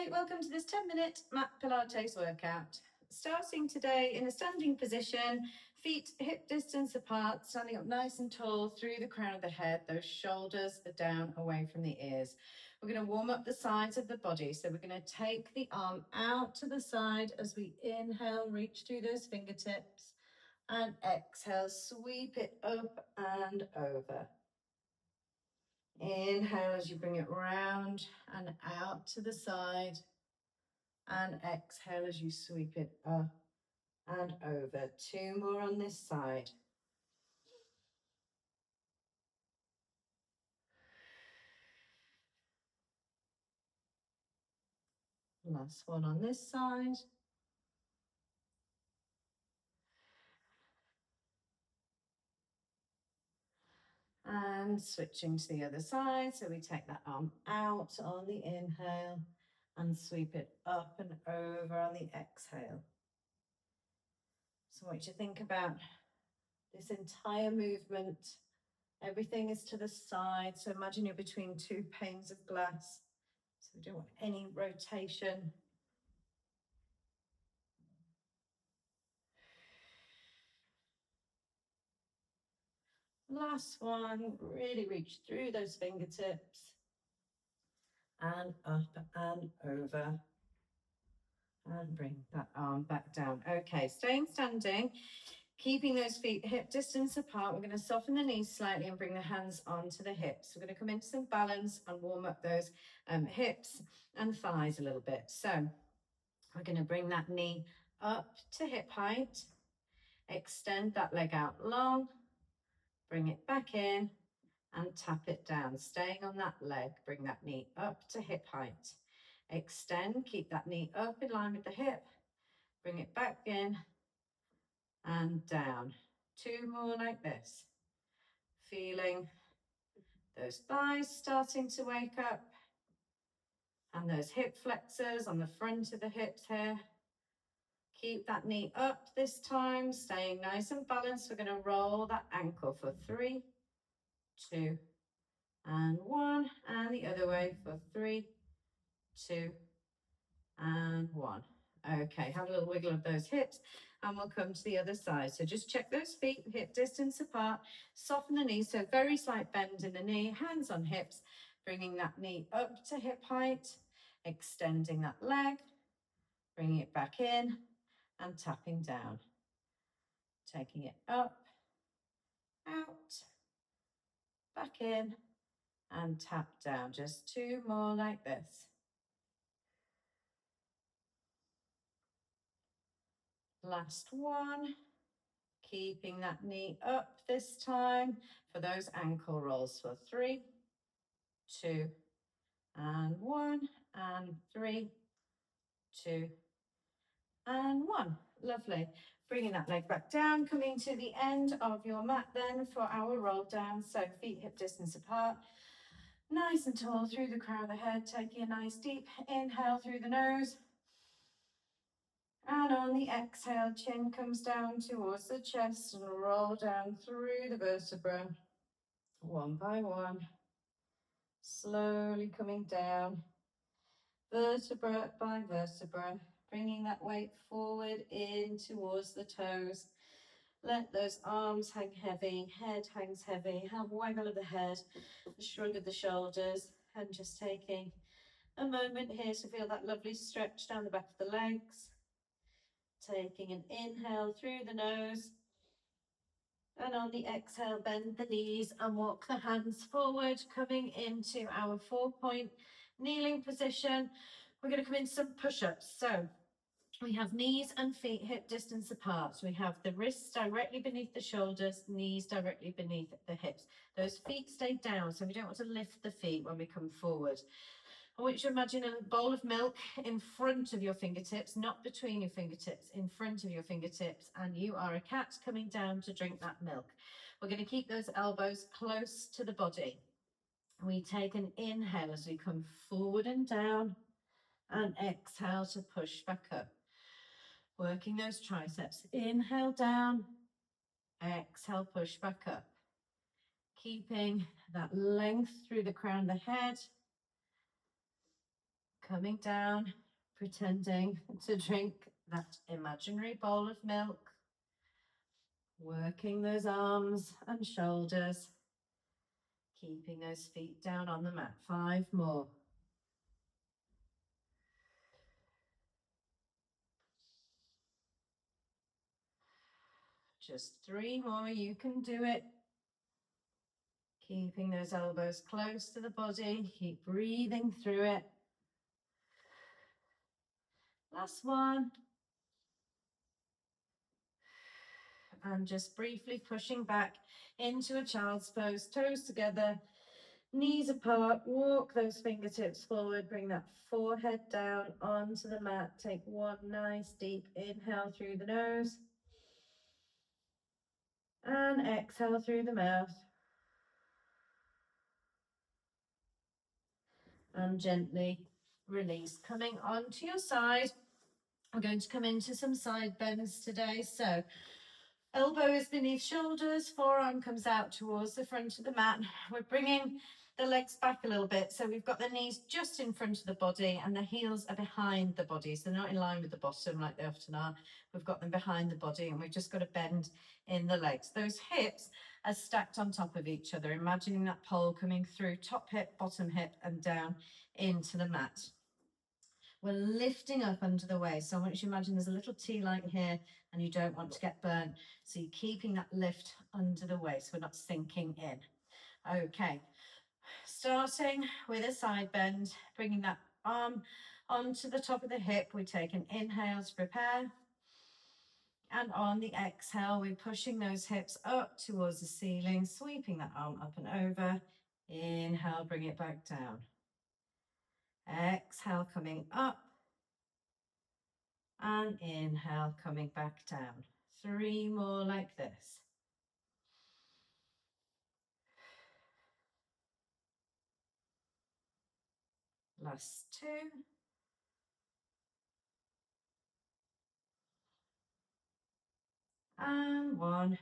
Hi, welcome to this 10-minute mat Pilates workout. Starting today in a standing position, feet hip distance apart, standing up nice and tall through the crown of the head. Those shoulders are down away from the ears. We're going to warm up the sides of the body. So we're going to take the arm out to the side as we inhale, reach through those fingertips, and exhale, sweep it up and over. Inhale as you bring it round and out to the side, and exhale as you sweep it up and over. Two more on this side. Last one on this side. And switching to the other side. So we take that arm out on the inhale and sweep it up and over on the exhale. So I want you to think about this entire movement. Everything is to the side. So imagine you're between two panes of glass. So we don't want any rotation. Last one, really reach through those fingertips and up and over, and bring that arm back down. Okay, staying standing, keeping those feet hip distance apart. We're going to soften the knees slightly and bring the hands onto the hips. We're going to come into some balance and warm up those hips and thighs a little bit. So we're going to bring that knee up to hip height, extend that leg out long, bring it back in, and tap it down, staying on that leg. Bring that knee up to hip height. Extend, keep that knee up in line with the hip. Bring it back in and down. Two more like this. Feeling those thighs starting to wake up and those hip flexors on the front of the hips here. Keep that knee up this time, staying nice and balanced. We're going to roll that ankle for 3, 2, and 1, and the other way for 3, 2, and 1. Okay, have a little wiggle of those hips and we'll come to the other side. So just check those feet hip distance apart, soften the knees, so very slight bend in the knee, hands on hips, bringing that knee up to hip height, extending that leg, bringing it back in and tapping down. Taking it up, out, back in, and tap down. Just two more like this. Last one. Keeping that knee up this time for those ankle rolls for 3, 2, and 1, and 3, 2, and 1. Lovely. Bringing that leg back down, coming to the end of your mat then for our roll down. So feet hip distance apart, nice and tall through the crown of the head, taking a nice deep inhale through the nose. And on the exhale, chin comes down towards the chest and roll down through the vertebra, one by one, slowly coming down, vertebra by vertebra, bringing that weight forward in towards the toes. Let those arms hang heavy, head hangs heavy, have a waggle of the head, a shrug of the shoulders, and just taking a moment here to feel that lovely stretch down the back of the legs. Taking an inhale through the nose, and on the exhale, bend the knees and walk the hands forward, coming into our 4-point kneeling position. We're going to come into some push-ups. So we have knees and feet hip distance apart. We have the wrists directly beneath the shoulders, knees directly beneath the hips. Those feet stay down, so we don't want to lift the feet when we come forward. I want you to imagine a bowl of milk in front of your fingertips, not between your fingertips, in front of your fingertips, and you are a cat coming down to drink that milk. We're going to keep those elbows close to the body. We take an inhale as we come forward and down, and exhale to push back up. Working those triceps. Inhale down, exhale, push back up. Keeping that length through the crown of the head. coming down, pretending to drink that imaginary bowl of milk, working those arms and shoulders, keeping those feet down on the mat. 5 more. Just 3 more, you can do it. Keeping those elbows close to the body, keep breathing through it. Last one. And just briefly pushing back into a child's pose, toes together, knees apart, walk those fingertips forward, bring that forehead down onto the mat. Take one nice deep inhale through the nose and exhale through the mouth. And gently release. Coming onto your side, I'm going to come into some side bends today. So elbow is beneath shoulders, forearm comes out towards the front of the mat. We're bringing the legs back a little bit. So we've got the knees just in front of the body and the heels are behind the body. So they're not in line with the bottom like they often are. We've got them behind the body and we've just got a bend in the legs. Those hips are stacked on top of each other, imagining that pole coming through top hip, bottom hip and down into the mat. We're lifting up under the waist. So I want you to imagine there's a little T-line here and you don't want to get burnt. So you're keeping that lift under the waist. We're not sinking in. Okay, starting with a side bend, bringing that arm onto the top of the hip. We take an inhale to prepare. And on the exhale, we're pushing those hips up towards the ceiling, sweeping that arm up and over. Inhale, bring it back down. Exhale, coming up. And inhale, coming back down. 3 more like this. Last 2. And 1.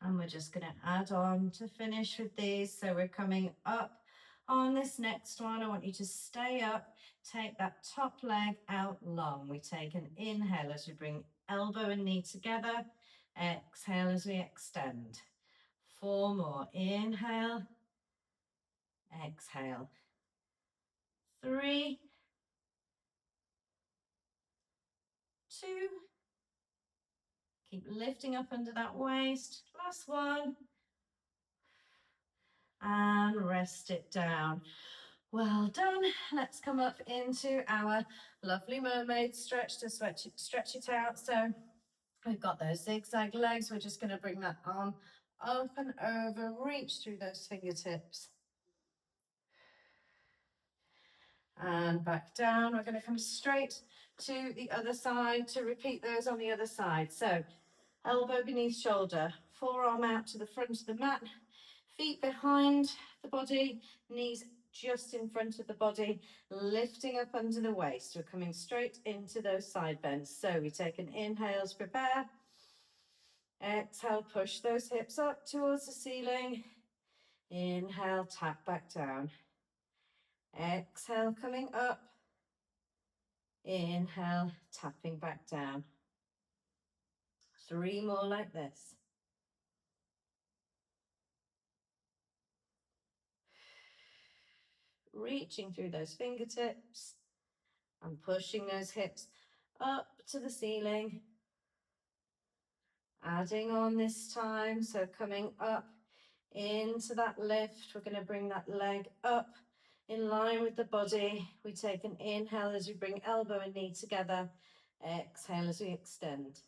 And we're just going to add on to finish with these. So we're coming up on this next one. I want you to stay up. Take that top leg out long. We take an inhale as we bring elbow and knee together. Exhale as we extend. 4 more. Inhale. Exhale. 3. 2. Keep lifting up under that waist. Last one. And rest it down. Well done. Let's come up into our lovely mermaid stretch to stretch it out. So we've got those zigzag legs. We're just going to bring that arm up and over, reach through those fingertips. And back down. We're going to come straight to the other side to repeat those on the other side. So elbow beneath shoulder, forearm out to the front of the mat, feet behind the body, knees just in front of the body, lifting up under the waist. We're coming straight into those side bends. So we take an inhale to prepare. Exhale, push those hips up towards the ceiling. Inhale, tap back down. Exhale, coming up. Inhale, tapping back down. 3 more like this. Reaching through those fingertips and pushing those hips up to the ceiling. Adding on this time, so coming up into that lift, we're going to bring that leg up in line with the body. We take an inhale as we bring elbow and knee together. Exhale as we extend.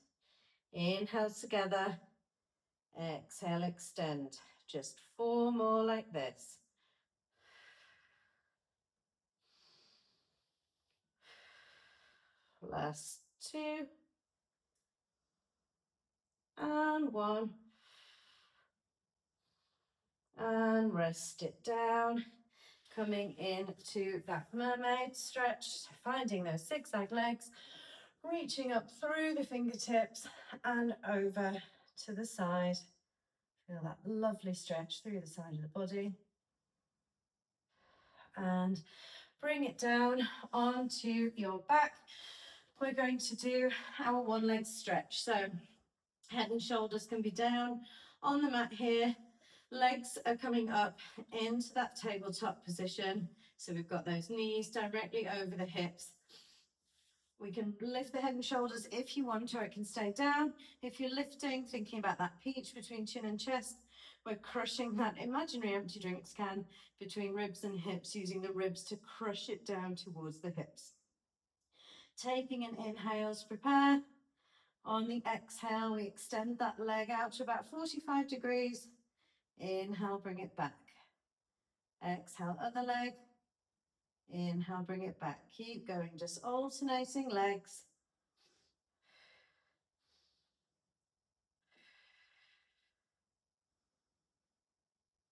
Inhale together. Exhale, extend. Just 4 more like this. Last 2. And 1. And rest it down. Coming into that mermaid stretch, finding those zigzag legs, reaching up through the fingertips and over to the side. Feel that lovely stretch through the side of the body. and bring it down onto your back. We're going to do our one leg stretch. So head and shoulders can be down on the mat here. Legs are coming up into that tabletop position. So we've got those knees directly over the hips. We can lift the head and shoulders if you want, or it can stay down. If you're lifting, thinking about that peach between chin and chest, we're crushing that imaginary empty drinks can between ribs and hips, using the ribs to crush it down towards the hips. Taking an inhale to prepare. On the exhale, we extend that leg out to about 45 degrees. Inhale, bring it back. Exhale, other leg. Inhale, bring it back. Keep going, just alternating legs.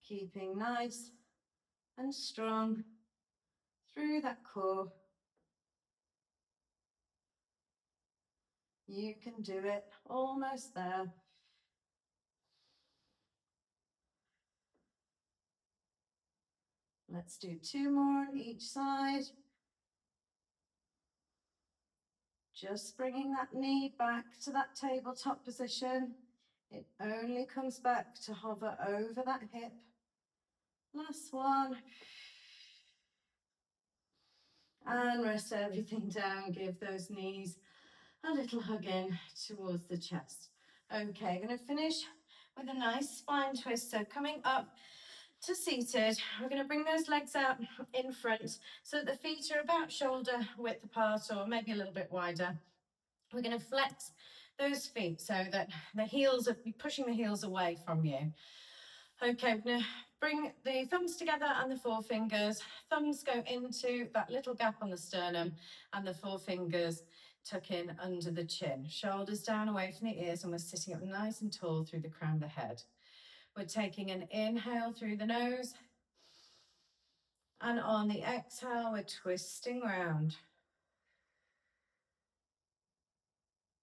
Keeping nice and strong through that core. You can do it, almost there. Let's do 2 more on each side. Just bringing that knee back to that tabletop position. It only comes back to hover over that hip. Last one. And rest everything down. Give those knees a little hug in towards the chest. Okay, I'm going to finish with a nice spine twist. So coming up to seated, we're going to bring those legs out in front so that the feet are about shoulder width apart, or maybe a little bit wider. We're going to flex those feet so that the heels are pushing the heels away from you. Okay, we're going to bring the thumbs together and the forefingers. Thumbs go into that little gap on the sternum and the forefingers tuck in under the chin. Shoulders down away from the ears, and we're sitting up nice and tall through the crown of the head. We're taking an inhale through the nose. And on the exhale, we're twisting round.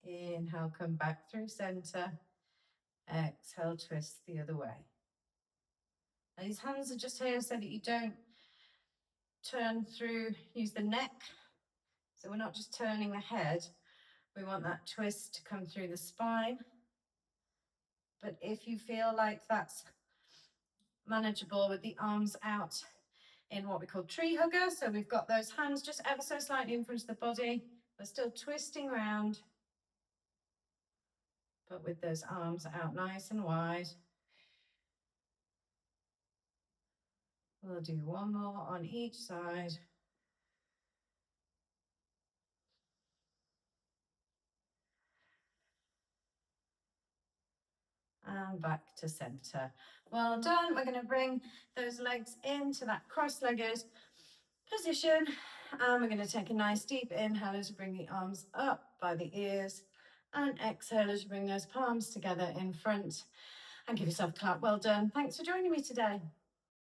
Inhale, come back through center. Exhale, twist the other way. Now these hands are just here so that you don't turn through, use the neck. So we're not just turning the head. We want that twist to come through the spine. But if you feel like that's manageable with the arms out in what we call tree hugger, so we've got those hands just ever so slightly in front of the body. We're still twisting around, but with those arms out nice and wide. We'll do one more on each side. And back to center. Well done. We're going to bring those legs into that cross-legged position. And we're going to take a nice deep inhale as we bring the arms up by the ears. And exhale as you bring those palms together in front. And give yourself a clap. Well done. Thanks for joining me today.